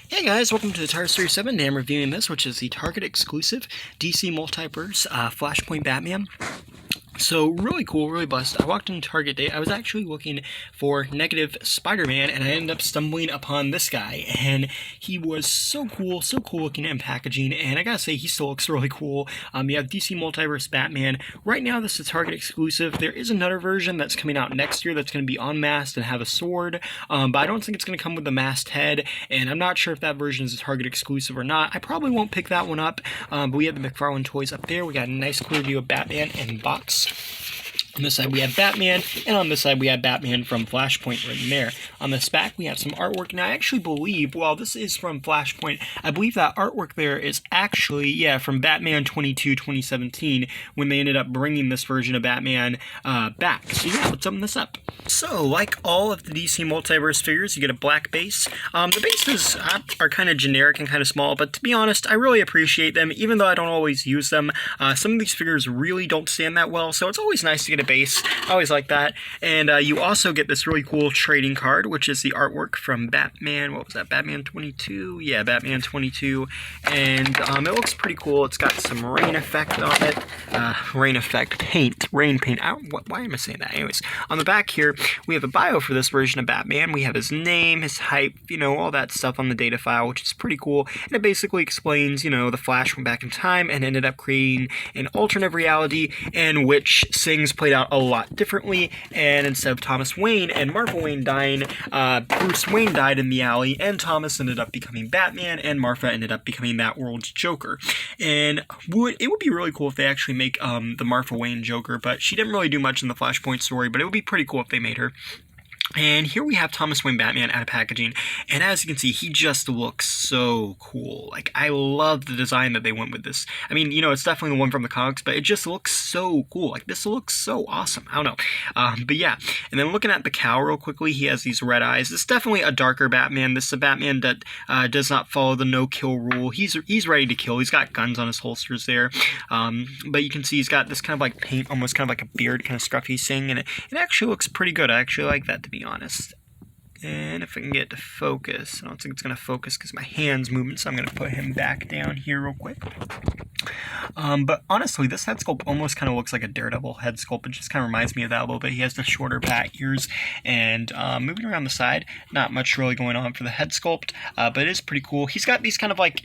Hey guys, welcome to the Tire Series 7. Today I'm reviewing this, which is the Target exclusive DC Multiverse Flashpoint Batman. So really cool, really blessed. I walked into Target Day. I was actually looking for Negative Spider-Man, and I ended up stumbling upon this guy. And he was so cool looking in packaging. And I gotta say, he still looks really cool. You have DC Multiverse Batman. Right now, this is a Target exclusive. There is another version that's coming out next year that's going to be unmasked and have a sword. But I don't think it's going to come with a masked head. And I'm not sure if that version is a Target exclusive or not. I probably won't pick that one up. But we have the Mcfarlane toys up there. We got a nice clear view of Batman in box. On this side we have Batman, and on this side we have Batman from Flashpoint right there. On this back we have some artwork. Now I actually believe, while this is from Flashpoint, I believe that artwork there is actually, from Batman 22 2017, when they ended up bringing this version of Batman back. So yeah, let's open this up. So, like all of the DC Multiverse figures, you get a black base. The bases are kind of generic and kind of small, but to be honest, I really appreciate them, even though I don't always use them. Some of these figures really don't stand that well, so it's always nice to get a base. I always like that. And you also get this really cool trading card, which is the artwork from Batman. What was that? Batman 22? Yeah, Batman 22. And it looks pretty cool. It's got some rain effect on it. Rain effect paint. Rain paint. Why am I saying that? Anyways, on the back here, we have a bio for this version of Batman. We have his name, his height, all that stuff on the data file, which is pretty cool. And it basically explains, the Flash went back in time and ended up creating an alternate reality in which things played out a lot differently, and instead of Thomas Wayne and Martha Wayne dying, Bruce Wayne died in the alley, and Thomas ended up becoming Batman, and Martha ended up becoming that world's Joker. And it would be really cool if they actually make the Martha Wayne Joker, but she didn't really do much in the Flashpoint story, but it would be pretty cool if they made her. And here we have Thomas Wayne Batman out of packaging, and as you can see, he just looks so cool. Like, I love the design that they went with this. I mean, it's definitely the one from the comics, but it just looks so cool. Like, this looks so awesome. I don't know. But yeah, and then looking at the cowl real quickly, he has these red eyes. This is definitely a darker Batman. This is a Batman that does not follow the no-kill rule. He's ready to kill. He's got guns on his holsters there. But you can see he's got this kind of like paint, almost kind of like a beard kind of scruffy thing, and it actually looks pretty good. I actually like that, to be honest. And if I can get it to focus, I don't think it's going to focus because my hand's moving, so I'm going to put him back down here real quick. But honestly, this head sculpt almost kind of looks like a Daredevil head sculpt. It just kind of reminds me of that a little bit. He has the shorter bat ears, and moving around the side, not much really going on for the head sculpt, but it is pretty cool. He's got these kind of like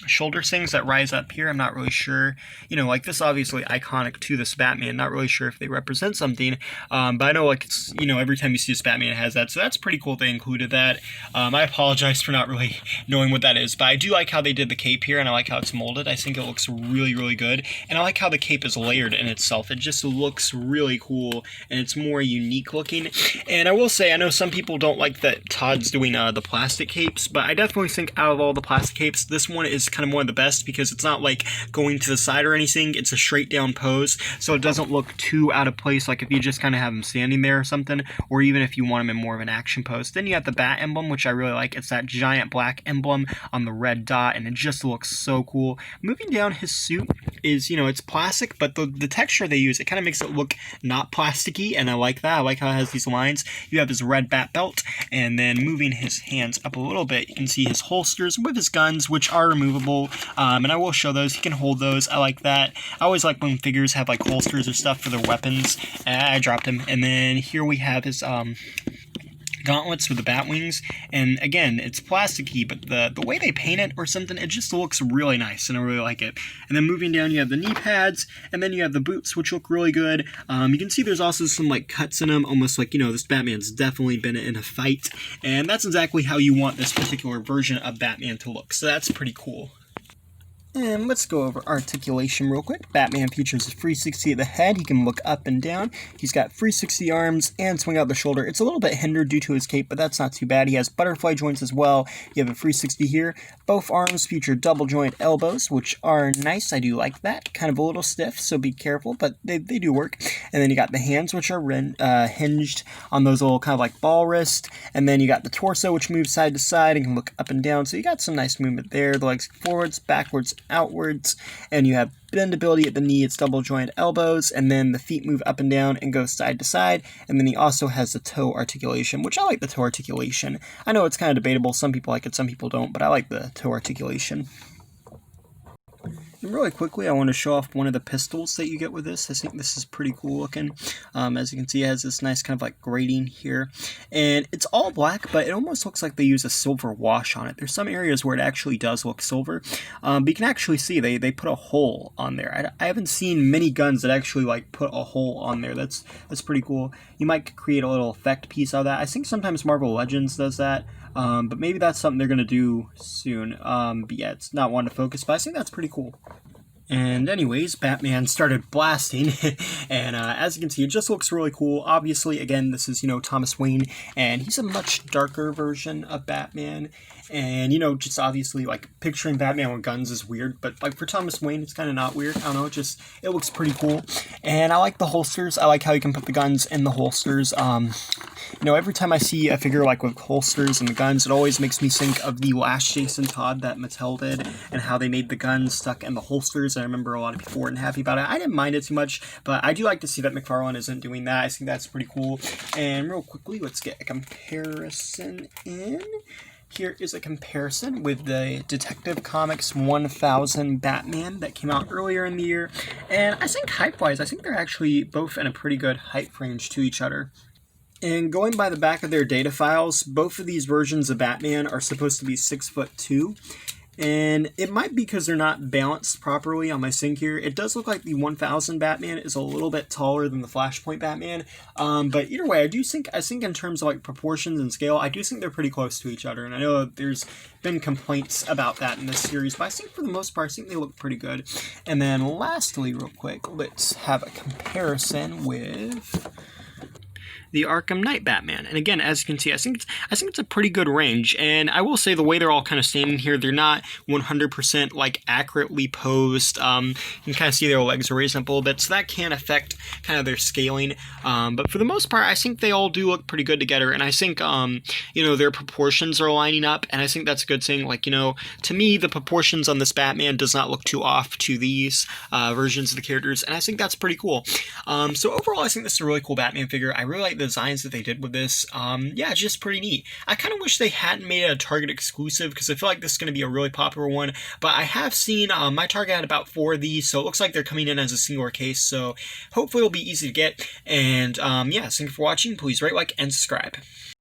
shoulder things that rise up here. I'm not really sure, like this obviously iconic to this Batman. Not really sure if they represent something, but I know like it's, every time you see this Batman it has that, so that's pretty cool they included that. I apologize for not really knowing what that is, but I do like how they did the cape here, and I like how it's molded. I think it looks really, really good, and I like how the cape is layered in itself. It just looks really cool, and it's more unique looking. And I will say, I know some people don't like that Todd's doing the plastic capes, but I definitely think out of all the plastic capes, this one is kind of one of the best because it's not like going to the side or anything. It's a straight down pose, so it doesn't look too out of place, like if you just kind of have him standing there or something, or even if you want him in more of an action pose. Then you have the bat emblem, which I really like. It's that giant black emblem on the red dot, and it just looks so cool. Moving down his suit is, it's plastic, but the texture they use, it kind of makes it look not plasticky, and I like that. I like how it has these lines. You have his red bat belt, and then moving his hands up a little bit, you can see his holsters with his guns, which are removable, and I will show those. He can hold those. I like that. I always like when figures have like holsters or stuff for their weapons. I dropped him. And then here we have his gauntlets with the bat wings, and again, it's plasticky, but the way they paint it or something, it just looks really nice, and I really like it. And then moving down, you have the knee pads, and then you have the boots, which look really good. You can see there's also some like cuts in them, almost like, this Batman's definitely been in a fight, and that's exactly how you want this particular version of Batman to look, so that's pretty cool. And let's go over articulation real quick. Batman features a 360 at the head. He can look up and down. He's got 360 arms and swing out the shoulder. It's a little bit hindered due to his cape, but that's not too bad. He has butterfly joints as well. You have a 360 here. Both arms feature double joint elbows, which are nice. I do like that. Kind of a little stiff, so be careful, but they do work. And then you got the hands, which are hinged on those little kind of like ball wrist. And then you got the torso, which moves side to side and can look up and down. So you got some nice movement there. The legs forwards, backwards, outwards, and you have bendability at the knee, it's double jointed elbows, and then the feet move up and down and go side to side, and then he also has the toe articulation, which I like the toe articulation. I know it's kind of debatable, some people like it, some people don't, but I like the toe articulation. And really quickly, I want to show off one of the pistols that you get with this. I think this is pretty cool looking. As you can see, it has this nice kind of like grating here. And it's all black, but it almost looks like they use a silver wash on it. There's some areas where it actually does look silver. But you can actually see they put a hole on there. I haven't seen many guns that actually like put a hole on there. That's pretty cool. You might create a little effect piece out of that. I think sometimes Marvel Legends does that. But maybe that's something they're going to do soon. But yeah, it's not one to focus, but I think that's pretty cool. And anyways, Batman started blasting, and as you can see, it just looks really cool. Obviously, again, this is, Thomas Wayne, and he's a much darker version of Batman. And, just obviously, like, picturing Batman with guns is weird, but, like, for Thomas Wayne, it's kind of not weird. I don't know, it looks pretty cool. And I like the holsters. I like how you can put the guns in the holsters. Every time I see a figure, like, with holsters and the guns, it always makes me think of the last Jason Todd that Mattel did, and how they made the guns stuck in the holsters. I remember a lot of people weren't happy about it. I didn't mind it too much, but I do like to see that Mcfarlane isn't doing that. I think that's pretty cool. And real quickly, let's get a comparison in. Here is a comparison with the Detective Comics 1000 Batman that came out earlier in the year. And I think hype-wise, I think they're actually both in a pretty good hype range to each other. And going by the back of their data files, both of these versions of Batman are supposed to be 6'2". And it might be because they're not balanced properly on my sync here. It does look like the 1000 Batman is a little bit taller than the Flashpoint Batman. But either way, I think in terms of like proportions and scale, I do think they're pretty close to each other. And I know there's been complaints about that in this series, but I think for the most part, I think they look pretty good. And then lastly, real quick, let's have a comparison with the Arkham Knight Batman. And again, as you can see, I think it's a pretty good range. And I will say the way they're all kind of standing here, they're not 100% like accurately posed. You can kind of see their legs are raised up a little bit, so that can affect kind of their scaling. But for the most part, I think they all do look pretty good together. And I think, their proportions are lining up. And I think that's a good thing. Like, to me, the proportions on this Batman does not look too off to these versions of the characters. And I think that's pretty cool. So overall, I think this is a really cool Batman figure. I really like the designs that they did with this. Yeah, it's just pretty neat. I kind of wish they hadn't made it a Target exclusive, because I feel like this is going to be a really popular one, but I have seen my Target had about 4 of these, so it looks like they're coming in as a singular case, so hopefully it'll be easy to get. And yeah, thank you for watching. Please rate, like, and subscribe.